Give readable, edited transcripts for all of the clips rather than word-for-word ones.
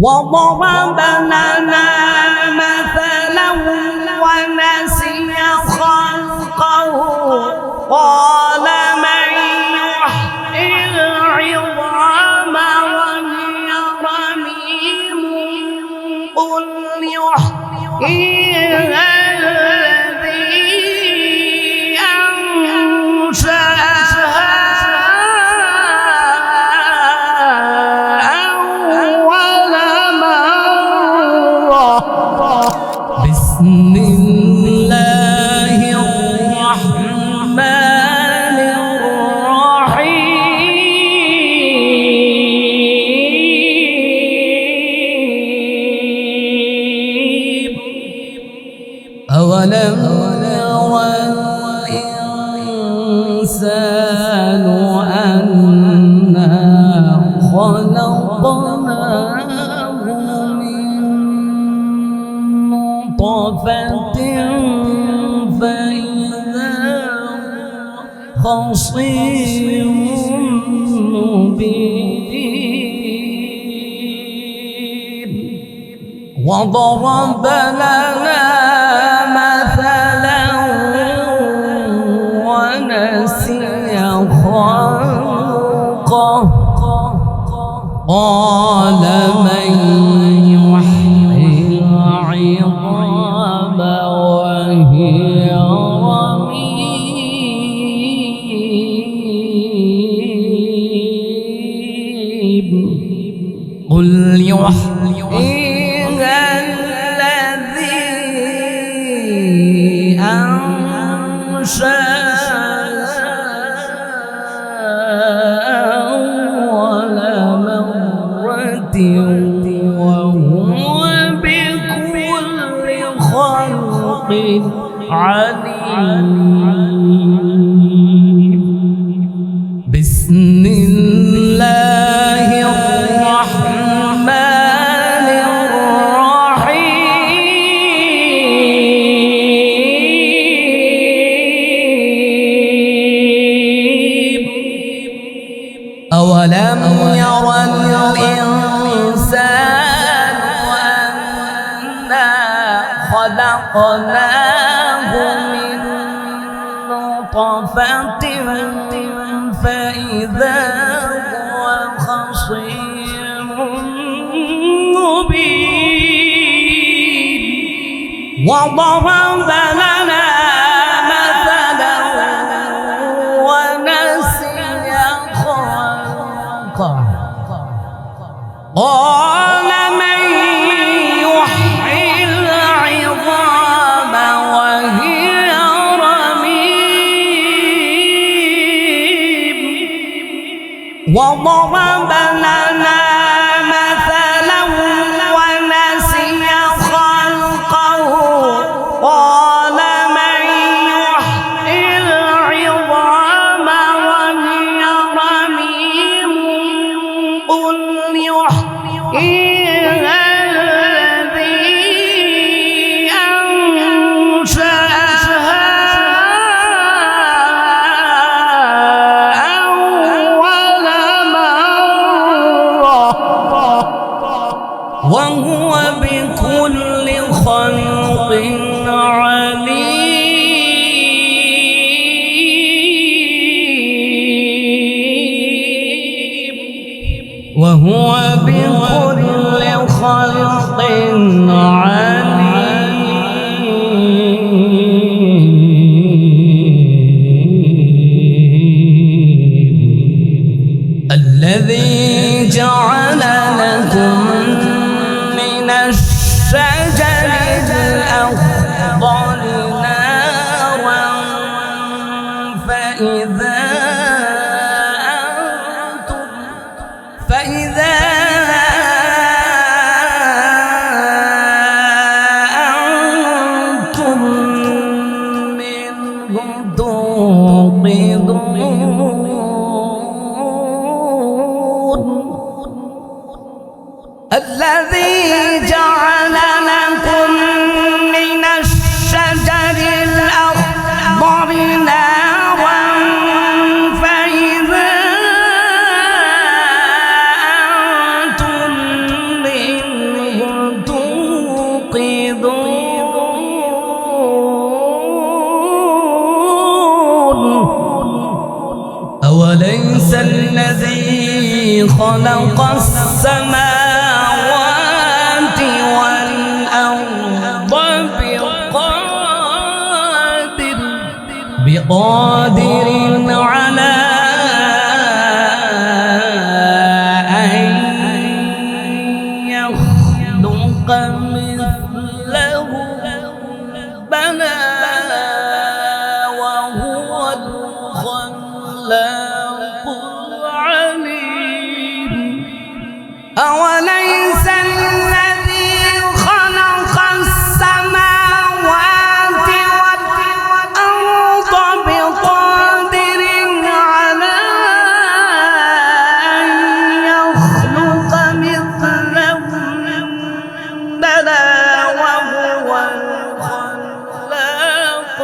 وضرب لنا مثلا ونسي خلقه قال من يحيي العظام وهي رميم قل يحييها الذي أنشأها أول مرة بسم الله الرحمن الرحيم أولم يرى الإنسان أنا خلقناه من نطفة فإذا خصيم مبين وضرب لنا مثلا ونسي خلقه قال من يحيي العظام وهي رميم قل يحييها الذي أنشأها أول مرة وهو بكل خلق عليم بسم الله الرحمن الرحيم أولم يرى الإنسان أنا خلقناه من نطفة فإذا هو خصيم مبين وضرب لنا مثلا ونسي خلقه قال من يحيي العظام وهي رميم وضرب لنا مثلا ونسي خلقه قال من يحيي العظام وهي رميم قل يحييها الذي أنشأها أول مرة وهو بكل خلق عليم وهو بكل خلق عليم الذي جعل لكم من الشجر الأخضر نارا فإذا أنتم منه توقدون الذي جعل لكم من الشجر الأخضر نارا فإذا أنتم منه الذي خلق السماوات والأرض بقادر على أن يخلق مثله بلى وهو الخلاق العليم أوليس الذي خلق السماوات والأرض بقادر على أن يخلق مثلهم بلى وهو الخلاق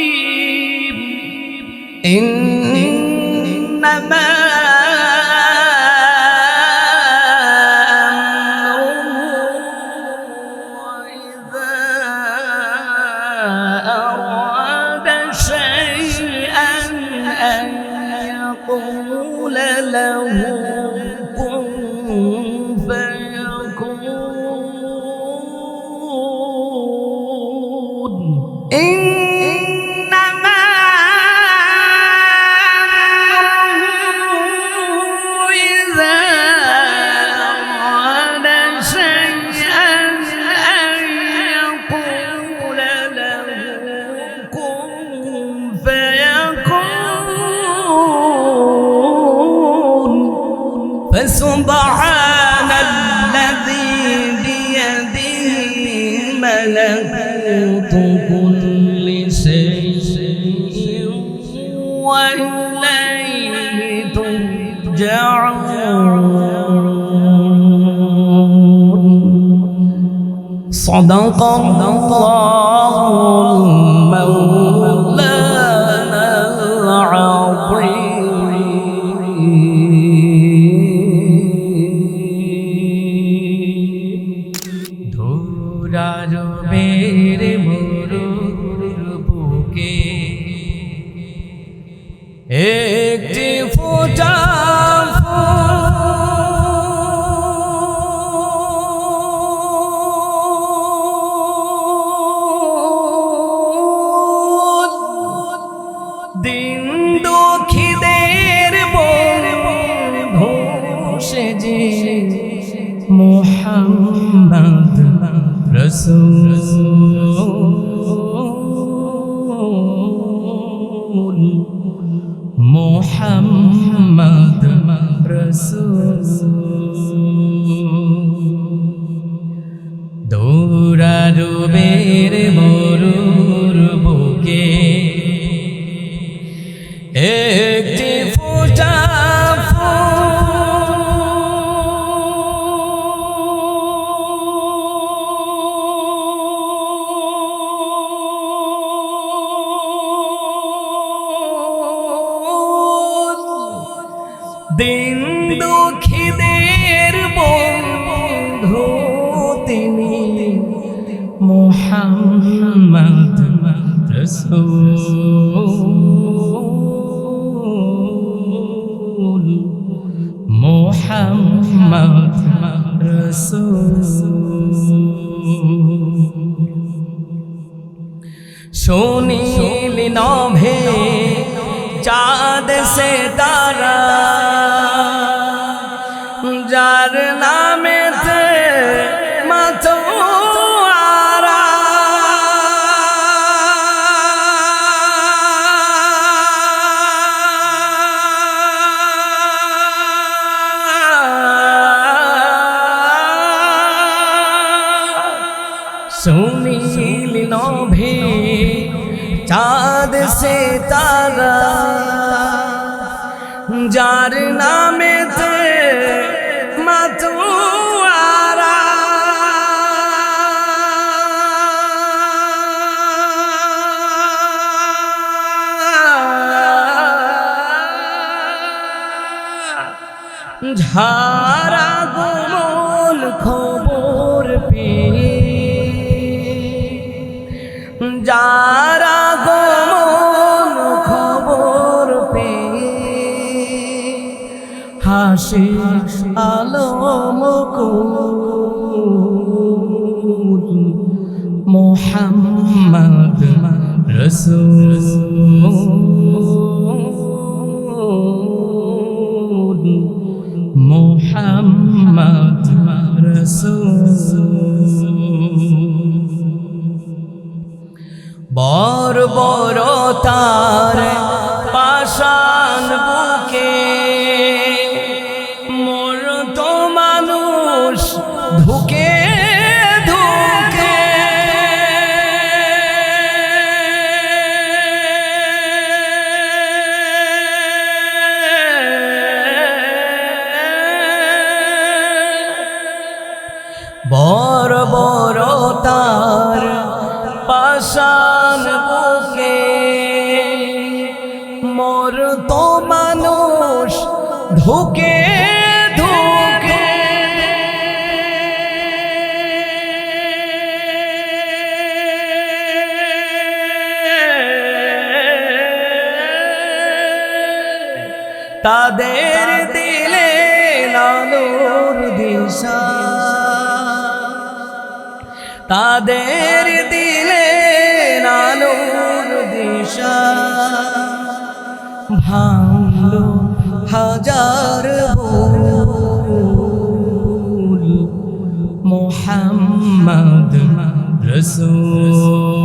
العليم إنما يقول له كن فيكون إنما أمره إذا أراد شيئا أن يقول له كن فيكون فسبحان الذي بيده ملكوت كل شيء وإليه ترجعون صدق الله مولانا العظيم ধুরারবের মরুর বুকে একটি ফোঁটা দিন দুঃখীদের বন্ধু সেজে মুহাম্মদ রসূল মুহাম্মদ রসূল দৌড়ারবের মরুর বুকে একটি ফোঁটা দিন দুঃখীদের বন্ধু তিনি মুহাম্মদ রসূল মুহাম্মদ রসূল শুনিলি নভে চাঁদ সে তারা যার নামেতে মাতোয়ারা শুনিলি নভে চাঁদ সে তারা যার নামেতে মাতোয়ারা ঝারা গোমল খবর পেয়ে যারা গোমল খবর ভাসে আলোমকুল মোহাম্মদ রসূল মোহাম্মদ রসূল। বড় বড় তার পাষাণ বুকে মোর তো মানুষ ধুকে ধুকে বড় বড় তার পাষাণ বুকে মোর তো মানুষ ধুকে ধুকে তাদের দিলে আলোর দিশা, তাদের দিলে আলোর দিশা ভাঙলো হাজার ভুল মোহাম্মদ রসূল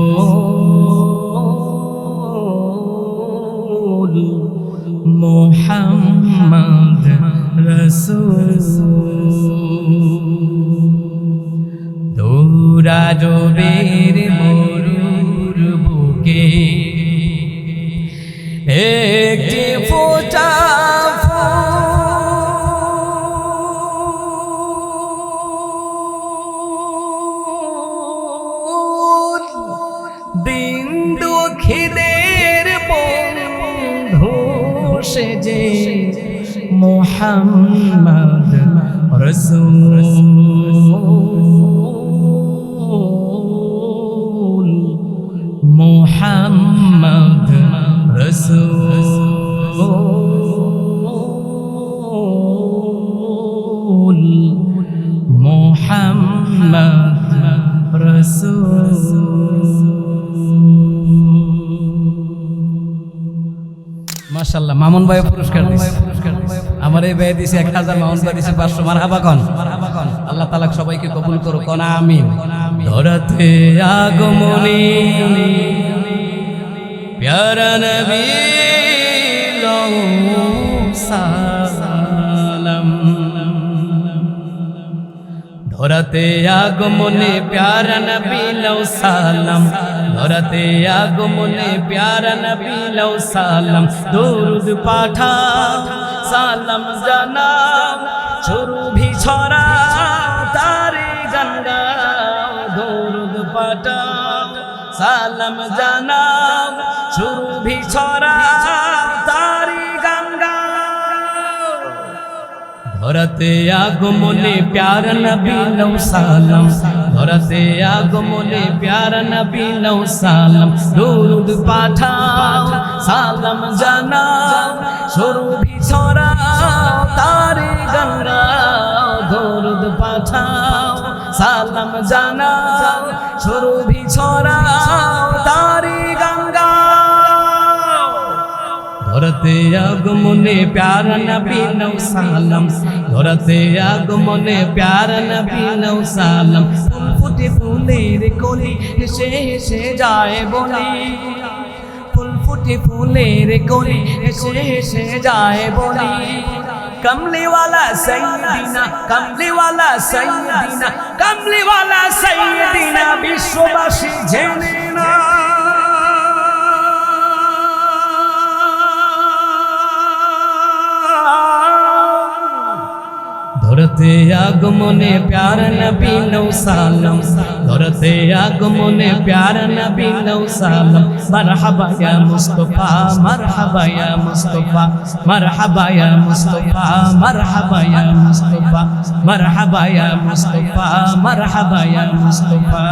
মোহাম্মদ রসূল। দৌড়ারবের মরুর বুকে একটি ফোঁটা ফুল বিন্দু খিদের বন্ধু সেজে মোহাম্মদ রসূল মোহাম্মদ রসূল মোহাম্মদ রসূল। মাশাআল্লাহ, মামুন ভাই পুরস্কার দিছে। আমার এই ভাই দিছে 1000, মামুন ভাই দিছে 500। মারহাবা কোন, আল্লাহ তাআলা সবাইকে কবুল করুক, কোন আমিন। ধরতে আগমনী প্যারা নবী লও সালাম, ধরতে আগমনে প্যারা নবী লও সালাম, ধরতে আগমনে প্যারা নবী লও সালাম। দরুদ পাঠাও সালাম জানাও সুরভি ছড়াও তারে গান গাও। দরুদ পাঠাও সালাম জানাও সুরভি ছড়াও তারে গান গাও। ধরতে আগমনে প্যারা নবী লও সালাম, ধরতে আগমনে প্যারা নবী লও সালাম। দরুদ পাঠাও সালাম জানাও সুরভি ছড়াও তারে গান গাও। দরুদ পাঠাও সালাম জানাও সুরভি ছড়াও তারে গান গাও। ধরতে আগমনে প্যারা নবী লও সালাম, ধরতে আগমনে প্যারা নবী লও সালাম। ফুল ফুটে ফুলের কলি হেসে হেসে যায় বলি, ফুল ফুটে ফুলের কলি হেসে হেসে যায় বলি। कमली वाला सैयदीना, कमली वाला सैयदीना, कमली वाला सैयदीना विश्ववासी जेने ना। ধরতে আগমনে প্যারা নবী লও সালাম, ধরতে আগমনে প্যারা নবী লও সালাম। মারহাবা ইয়া মুস্তাফা, মারহাবা ইয়া মুস্তাফা, মারহাবা ইয়া মুস্তাফা, মারহাবা ইয়া মুস্তাফা, মারহাবা ইয়া মুস্তাফা, মারহাবা ইয়া মুস্তাফা।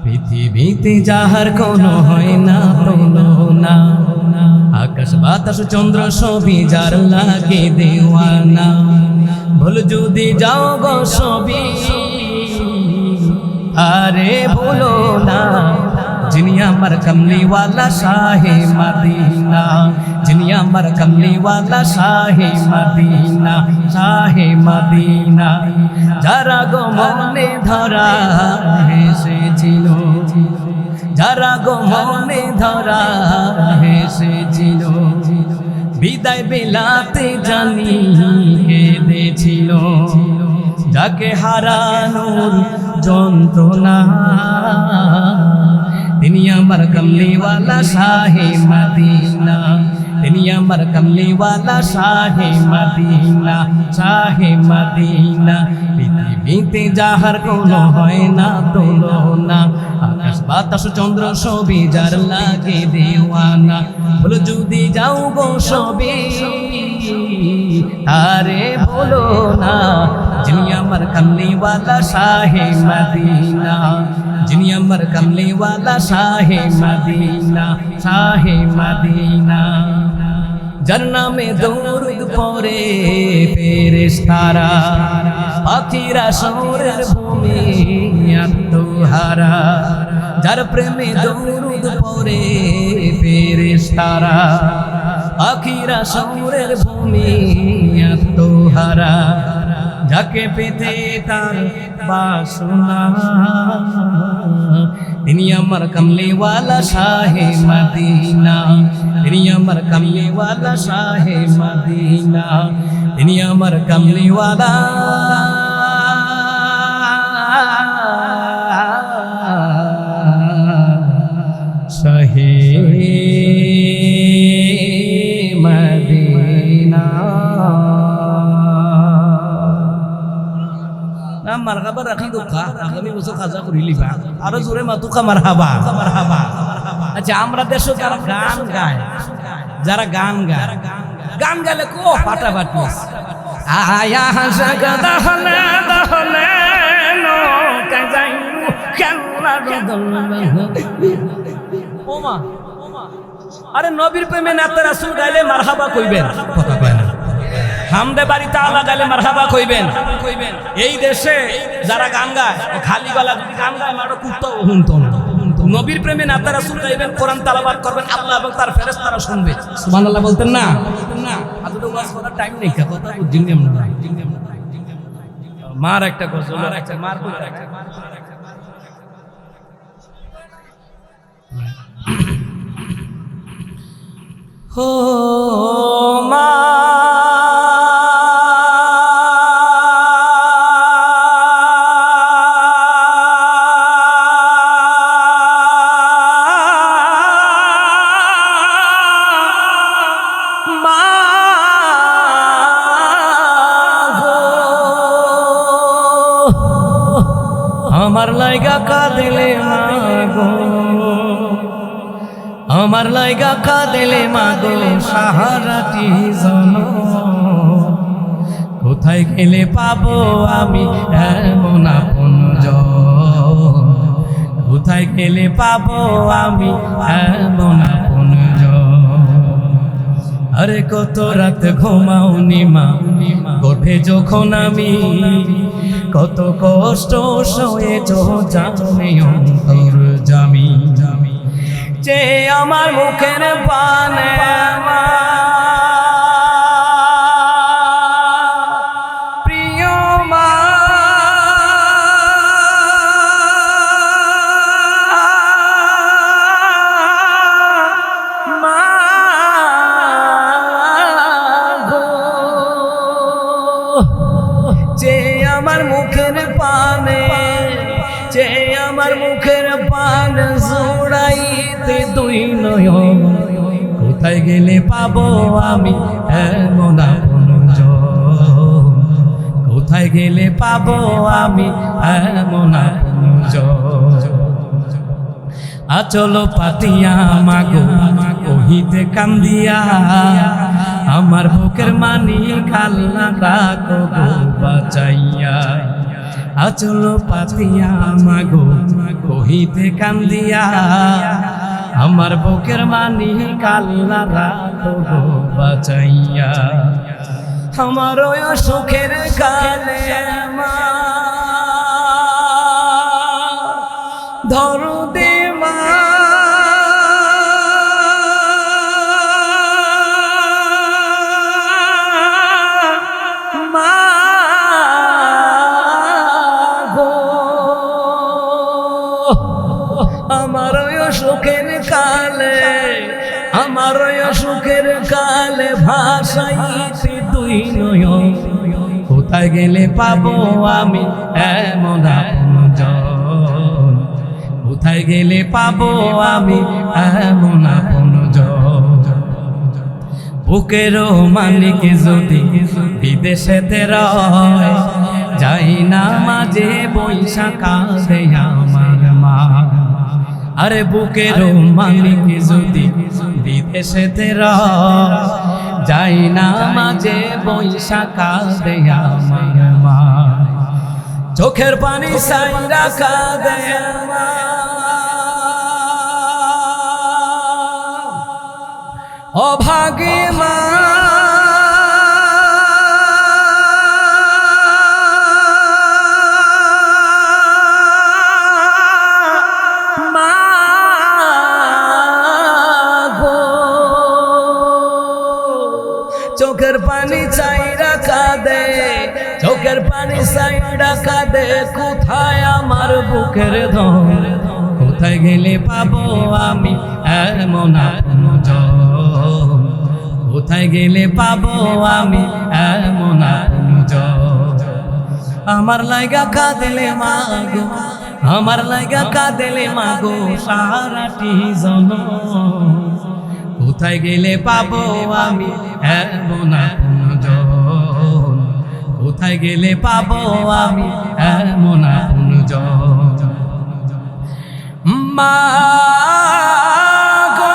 পৃথিবীতে যাহার কোনো হয় না তুলনা, আকাশ বাতাস চন্দ্র সবই যার লাগে দেওয়ানা। ভুল যদি যাও গো সবই আরে ভুলো না, যিনি আমার কমলিওয়ালা শাহে মদিনা, যিনি আমার কমলিওয়ালা শাহে মদিনা, শাহে মদিনা। যারা গো মনে ধরা হেসেছিল, যারা গো মনে ধরা হেসেছিল, বিদায় বেলাতে জানি কেঁদেছিল, যাকে হারানোর যন্ত্রণা, তিনি আমার কমলিওয়ালা শাহে মদিনা, তিনি আমার কমলিওয়ালা শাহে মদিনা, শাহে মদিনা। পৃথিবীতে যাহার কোনো হয় না তুলনা, আকাশ বাতাস চন্দ্র সবই যার লাগে দেওয়ানা। বলো যদি যাও গো সবই আরে বলো না, যিনি আমার কমলিওয়ালা শাহে মদিনা, যিনি আমার কমলিওয়ালা শাহে মদিনা, শাহে মদিনা। যার নামে দরুদ পড়ে ফেরেশতারা, পাখিরা শহরের ভূমি আত্মহারা, যার প্রেমে দরুদ পড়ে ফেরেশতারা, পাখিরা শহরের ভূমি আত্মহারা, যাকে পেতে তার বাসনা, তিনি আমার কমলিওয়ালা শাহে মদিনা, তিনি আমার কমলিওয়ালা শাহে মদিনা, তিনি আমার কমলিওয়ালা শাহে মদিনা। মারহাবা রাখি দুঃখা আগামী বছর খাজা করিলিবা আরো জোরে মাতুকা মারহাবা মারহাবা। আচ্ছা আমরা দেশে যারা গান গায়, যারা গান গায়, গান গাইলে কো ফাটাফাটি আয়া হাসা দহলে দহলে নো কাজাইনু কেল্লা দল ওমা। আরে নবীর প্রেমে নাতে রাসূল গাইলে মারহাবা কইবেন, কথা কয় না। হামদে বাড়ি তাআলা গাইলে মারহাবা কইবেন। এই দেশে যারা গান গায় খালি গলা যদি গান গায় মারো কুত্তা শুনতো না। নবীর প্রেমে নাতে রাসূল গাইবেন, কোরআন তেলাওয়াত করবেন, আল্লাহ এবং তার ফেরেশতারা শুনবে। সুবহানাল্লাহ বলতেন না? আদৌ তো ওয়াজ করার টাইম নেই, কথা বুঝিনি আমরা। মার একটা গজল আর একটা মার কইতে একটা হো মা আমার লাইগা কাঁদেলে মাগো, আমার লাইগা কাঁদেলে মাগো সাহারাটি জন, কোথায় গেলে পাবো আমি এমন আপনজন, কোথায় গেলে পাবো আমি এমন আপনজন। আরে কত রাত ঘুমাওনি মা, ওঠে যখন আমি, কত কষ্ট সয়েছ জানে অন্তর জামি, যে আমার মুখের পানে প্রিয় মা, মা গো, যে আমার মুখের পানে, যে আমার মুখের পান জোড়াইতে দুই নয়ন, কোথায় গেলে পাবো আমি এমন আপনজন, কোথায় গেলে পাবো আমি এমন আপনজন। আচল পাতিয়া মাগো কহিতে কান্দিয়া, আমার বুকের মানি কাল্লা রাখো গো বাঁচাইয়া, আচল পাতিয়া মাগো কহিতে কান্দিয়া আমার বুকের মানি কাল্লা রাখো গো বাঁচাইয়া আমার ওই সুখের কালে মা ধরো দে মা আমার সুখের কালে আমার সুখের কালে ভাষাইতে দুই নয়ন কোথায় গেলে পাবো আমি এমন আপনজন কোথায় গেলে পাবো আমি এমন আপনজন বুকেরও মালিক যদি বিদেশেতে রয় যাই না মাঝে বৈশা কাঁদে আমার মা আরে বুকেরও মালিক যদি বিদেশেতে রয় যাই না মাঝে বৈশা কাঁদে আমার মা চোখের পানি সাইরা কাঁদে অভাগী মা চোখের পানি চাইরা কাঁদে চোখের পানি চাইরা কাঁদে কোথায় আমার বুকের ধন কোথায় গেলে পাবো আমি এমন আপনজন কোথায় গেলে পাবো আমি এমন আপনজন আমার লাইগা কাঁদলে মাগো আমার লাইগা কাঁদলে মাগো সারাটি জনম কোথায় গেলে পাবো আমি এমন আপনজন কোথায় গেলে পাবো আমি এমন আপনজন মা গো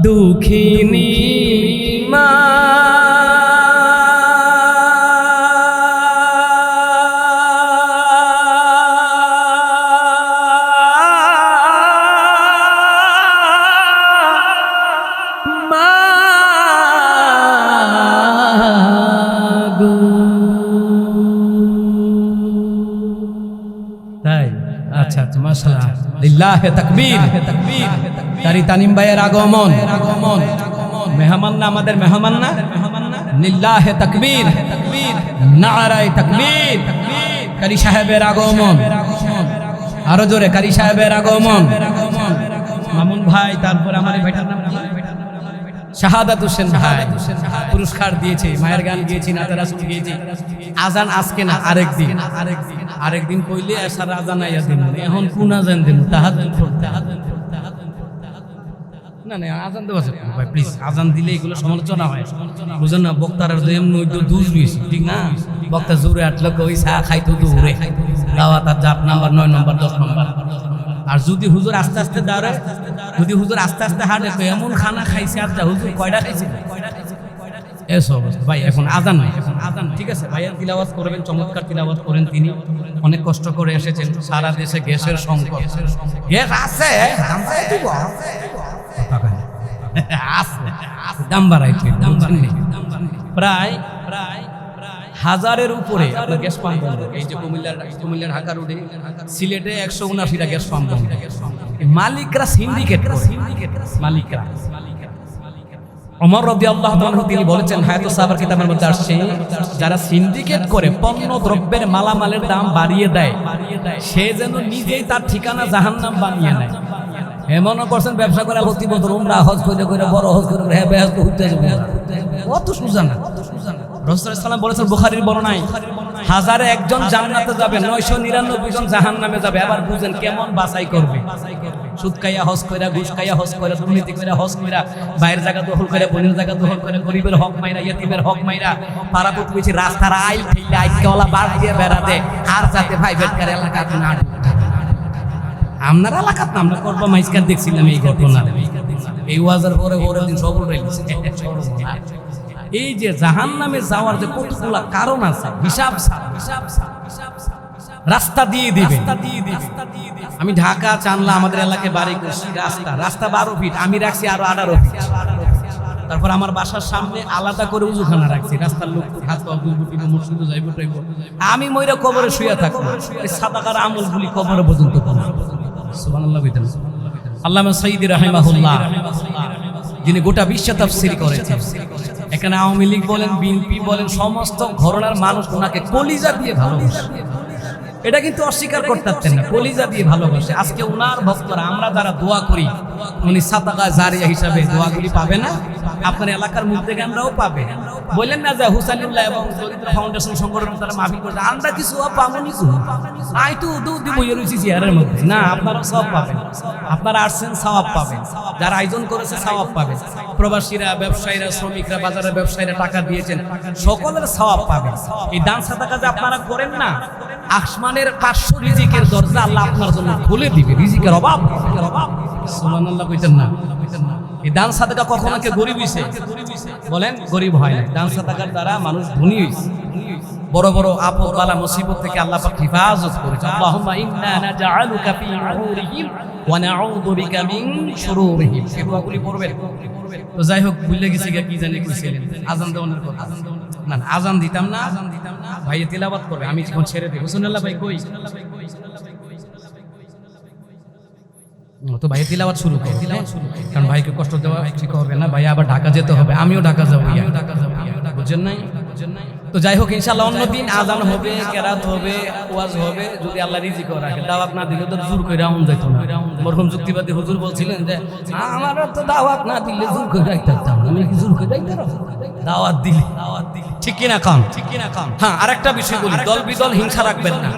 দুঃখিনী মা তাই আচ্ছা আচ্ছা মাশাআল্লাহ লিল্লাহে তাকবীর কারি তানিম ভাইয়ের আগমন মেহমান না আমাদের মেহমান না লিল্লাহে তাকবীর নারায়ে তাকবীর কারি সাহেবের আগমন আরো জোরে কারি সাহেবের আগমন মামুন ভাই তারপর আমার ভাইটার নাম কি শাহাদাত হোসেন ভাই পুরস্কার দিয়েছে মায়ের গান গিয়েছি নাতে রাসূল গিয়েছি আজান আজকে না আরেকদিন কইলে এসার আজান আইয়া দিন এখন কোন আজান দিন তাহাজ্জুদ পড়তে না না আজান দেওয়া আছে ভাই প্লিজ আজান দিলে এগুলো সমালোচনা হয় বুঝেন না বক্তার দুজ রয়েছে ঠিক না বক্তা জোরে আটলো কই চা খাইতো দৌড়ে দাওয়াত আর জাত নাম্বার 9 নম্বর 10 নম্বর আর যদি হুজুর আস্তে আস্তে দাঁড়ে যদি হুজুর আস্তে আস্তে হাঁটে তো এমন খানা খাইছে আচ্ছা হুজুর কয়টা খাইছে এসব ভাই এখন আজান নাই এখন আজান ঠিক আছে ভাইয়া তিলাওয়াত করবেন চমৎকার তিলাওয়াত করেন তিনি অনেক কষ্ট করে এসেছেন সারা দেশে গ্যাসের সংকট গ্যাস আছে দাম বাড়াইছে প্রায় হাজারের উপরে আপনার গ্যাস পাম্প এই যে কুমিল্লার ঢাকা রোডে সিলেটে 179টা গ্যাস পাম্প মালিকরা সিন্ডিকেট মালিকরা ওমর রাদিয়াল্লাহু তাআলা তিনি বলেছেন হায়াতুস সাহাবার কিতাবের মধ্যে আসছে যারা সিন্ডিকেট করে পণ্য দ্রব্যের মালামালের দাম বাড়িয়ে দেয় সে যেন নিজেই তার ঠিকানা জাহান্নাম বানিয়ে নেয় এমন করছেন ব্যবসা করে প্রতি বছর উমরা হজ করে বড় হজ করে হ্যাঁ বেহেশত হইতে যাবে কত সুজা না রাসূল সাল্লাল্লাহু আলাইহি ওয়াসাল্লাম বলেছেন বুখারীর বর্ণনায় হাজারে একজন জান্নাতে যাবে 999 জন জাহান্নামে যাবে আবার বুঝেন কেমন বাছাই করবে সুদ খাইয়া হজ কইরা, ঘুষ খাইয়া হজ কইরা, দুর্নীতি কইরা হজ কইরা, বাইরের জায়গা দখল করে, বনের জায়গা দখল করে, গরিবের হক মাইরা, ইয়েতিমের হক মাইরা, পাড়া প্রতিবেশী রাস্তার আইল ঠেলে আইকাওয়ালা বাড় দিয়ে বেড়া দেয়, আর যাতে প্রাইভেটকার এলাকাতে না ঢুকে। আপনার এলাকাত না, আমরা করবা মাইজকার দেখছিলাম এই ঘটনা। এই ওয়াজের পরে পরের দিন সবল রয়েছে। এই যে জাহান্নামে যাওয়ার যে কতগুলা কারণ আছে, হিসাব রাস্তা দিয়ে দিবে। আমি ঢাকা চানলা আমাদের এলাকায় বাড়ি করছি, রাস্তা 12 ফিট, আমি রাখছি আরো 18 ফিট। তারপর আমার বাসার সামনে আলাদা করে উজুখানা রাখছি, রাস্তার লোক হাত পা দুর্গতি মসজিদে যাইব টাইব, আমি মইরা কবরে শুয়ে থাকবো, সাদাকার আমল গুলি কবরে পর্যন্ত করবো। সুবহানাল্লাহ কইতেন। আল্লামা সাইয়্যিদি রাহিমাহুল্লাহ, যিনি গোটা বিশ্ব তাফসীর করেছেন, এখানে আওয়ামী লীগ বলেন, বিএনপি বলেন, সমস্ত ঘরানার মানুষ ওনাকে কলিজা দিয়ে ভালোবাসে। এটা কিন্তু অস্বীকার করতে পারতেন না, কলিজা দিয়ে ভালোবাসে। আজকে ওনার ভক্তরা, আমরা যারা দোয়া করি, উনি সাদাকা জারিয়া হিসাবে দোয়াগুলি পাবে না, আপনার এলাকার মুদ্দেগানরাও পাবে। বললেন না যে হুসাইনুল্লাহ এবং দরিদ্র ফাউন্ডেশন সংগঠন তারা মাহফিল করছে, আমরা কিছু পাবনি, আই তো দিব রয়েছি চেয়ারের মধ্যে না, আপনারা সব পাবেন। আপনারা আসছেন, সওয়াব পাবেন। যারা আয়োজন করেছে সওয়াব পাবেন। প্রবাসীরা, ব্যবসায়ীরা, শ্রমিকরা, বাজারের ব্যবসায়ীরা টাকা দিয়েছেন, সকলের সওয়াব পাবেন। এই দান সাদাকা যে আপনারা করেন না, আসমানের 500 রিজিকের দরজা আল্লাহ আপনার জন্য খুলে দিবে। রিজিকের অভাব, সুবহানাল্লাহ কইতেন না। এই দান সাদাকা কখনো কে গরিব হইছে? বলেন, গরিব হয় না। দান সাদাকার দ্বারা মানুষ ধনী হইছে। বড় বড় আপদ বালা মুসিবত থেকে আল্লাহ পাক হেফাজত করেছে। আল্লাহুম্মা ইন্না নাজআলুকা ফি নুহুরিহিম ওয়া নাউযু বিকা মিন শুরুরিহিম। এই দোয়াগুলি পড়বেন। তো যাই হোক, ভুলে গেছি কি জানি কইছিলেন, আযান দেওয়ার কথা। না না, আযান দিতাম না, ভাই তিলাওয়াত করবে, আমি যখন ছেড়ে দেব। সুবহানাল্লাহ ভাই কই? তো ভাই তিলাওয়াত শুরু করো, কারণ ভাইকে কষ্ট দেওয়া ঠিক হবে না। ভাই আবার ঢাকা যেতে হবে, আমিও ঢাকা যাবো, বুঝছেন নাই? তো যাই হোক, ইনশাআল্লাহ অন্যদিন আযান হবে, কেরাত হবে, ওয়াজ হবে, যদি আল্লাহ রিজিক রাখে। দাওয়াত না দিলে তো জোর করে রাউন্ড যাইতো না। মরহুম যুক্তিবাদী হুজুর বলছিলেন যে আমার তো দাওয়াত না দিলে জোর করে রাখতে পারতাম না। আমি কি জোর করে রাখতে পারবো? দাওয়াত দিলে ঠিক কিনা কাম? হ্যাঁ, আরেকটা বিষয় বলি, দল বিদল হিংসা রাখবেন না,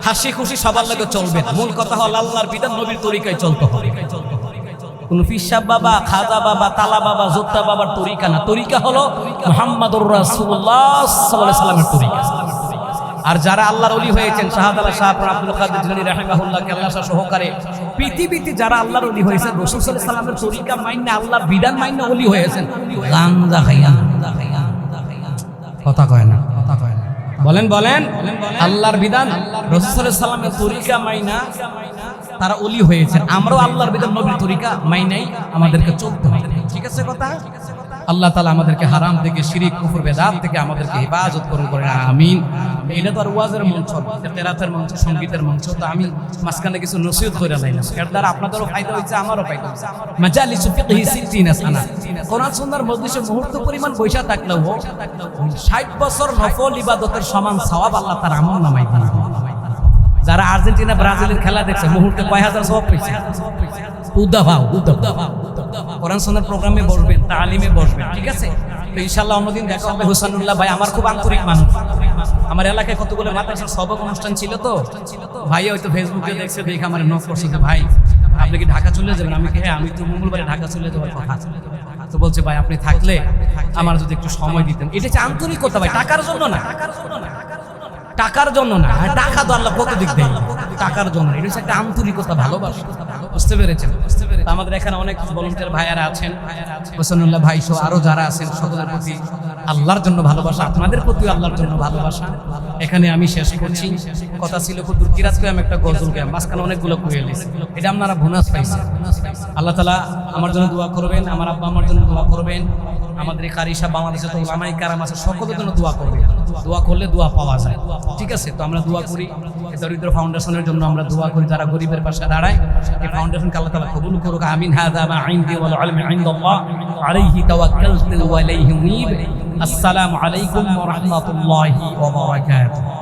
হাসি খুশি সবার লগে চলবেন। মূল কথা হল আল্লাহর বিধান, নবীর তরিকায় চলতে হবে। কোন পিসাব বাবা, খাজা বাবা, তালা বাবা, যোদ্ধা বাবার তরিকা না। তরিকা হলো মুহাম্মাদুর রাসূলুল্লাহ সাল্লাল্লাহু আলাইহি ওয়াসাল্লামের তরিকা। আর যারা আল্লাহর ওলি হয়েছেন, শাহাদাত শাহ আব্দুল কাদের জিলানী রাহিমাহুল্লাহ আল্লাহ সহকারে পৃথিবীতে যারা আল্লাহর ওলি হয়েছেন, রাসূল সাল্লাল্লাহু আলাইহি ওয়াসাল্লামের তরিকা মাইন্না, আল্লাহর বিধান মাইন্না ওলি হয়েছেন। গাঞ্জা খাইয়া কথা কয় না, বলেন বলেন, আল্লাহর বিধান, রাসূল সাল্লাল্লাহু আলাইহি ওয়াসাল্লামের তরিকা মাইনা তারা ওলি হয়েছেন। আমরাও আল্লাহর বিধান, নবীর তরিকা মাইনাই আমাদেরকে চলতে হবে। ঠিক আছে কথা? আল্লাহ তাআলা আমাদেরকে হারাম থেকে, শিরিক, কুফর, বেদাত থেকে আমাদেরকে হেফাজত করুন, বলেন আমিন। এটা তো আর ওয়াজের মঞ্চ, তেরাতের মঞ্চ, সংগীতের মঞ্চ। তো আমি মাঝখানে কিছু নসিহত করে লাইলাম, এর দ্বারা আপনাদেরও ফায়দা হয়েছে, আমারও ফায়দা হয়েছে। মাজালিসু ফিকহি 60 সানা, কোরআন সুন্নাহর মজলিসে মুহূর্ত পরিমাণ বৈশা থাকলেও 60 বছর নফল ইবাদতের সমান সওয়াব আল্লাহ তার আমল নামায় দিবেন। যারা আর্জেন্টিনা ব্রাজিলের খেলা দেখছে, মুহূর্তে কয় হাজার সওয়াব পেয়েছে। কোরআন সুন্নাহর প্রোগ্রামে বসবেন, তালিমে বসবেন, ঠিক আছে? তো ইনশাআল্লাহ অন্যদিন দেখা হবে। হুসাইনুল্লাহ ভাই আমার খুব আন্তরিক মানুষ। আমার এলাকায় কতগুলো মাদ্রাসার সবক অনুষ্ঠান ছিল, তো ভাই হয়তো ফেসবুকে দেখছে, দেখে আমার নক করছে যে ভাই আপনি কি ঢাকা চলে যাবেন? আমি কি হ্যাঁ, আমি তো মঙ্গলবারে ঢাকা চলে যাওয়ার কথা। তো বলছে ভাই আপনি থাকলে আমার যদি একটু সময় দিতেন। এটা হচ্ছে আন্তরিকতা ভাই, টাকার জন্য না, টাকার জন্য না। টাকা তো আল্লাহ কত দিক দেয়, টাকার জন্য। এটা হচ্ছে একটা আন্তরিকতা, ভালোবাসা। বুঝতে পেরেছেন? আমাদের এখানে অনেক ভলান্টিয়ার ভাইয়ারা আছেন, হোসেনুল্লাহ ভাই সহ আরো যারা আছেন, সকলের প্রতি আল্লাহর জন্য ভালোবাসা, আপনাদের প্রতি আল্লাহর জন্য ভালোবাসা। এখানে আমি শেষ করছি। কথা ছিল কুদুর কিরাত করে আমি একটা গজল গাই, মাঝখানে অনেকগুলো কুয়ে এলেছি, এটা আপনারা বোনাস পাইছেন। আল্লাহ তাআলা আমার জন্য দোয়া করবেন, আমার আব্বা আমার জন্য দোয়া করবেন, আমাদের এই কারি সাহেব, বাংলাদেশে তো উলামায়ে কেরাম আছে, সকলের জন্য দোয়া করবেন। দোয়া করলে দোয়া পাওয়া যায়, ঠিক আছে? তো আমরা দোয়া করি, দরিদ্র ফাউন্ডেশনের জন্য আমরা দোয়া করি, যারা গরিবের পাশে দাঁড়ায়। এই ফাউন্ডেশনকে আল্লাহ তাআলা কবুল করুক, আমিন। হাযা মা ইনদি ওয়াল ইলমু ইনদাল্লাহ, আলাইহি তাওয়াক্কালতু ওয়া ইলাইহি উনীব। আসসালামু আলাইকুম ওয়া রাহমাতুল্লাহি ওয়া বারাকাতুহু।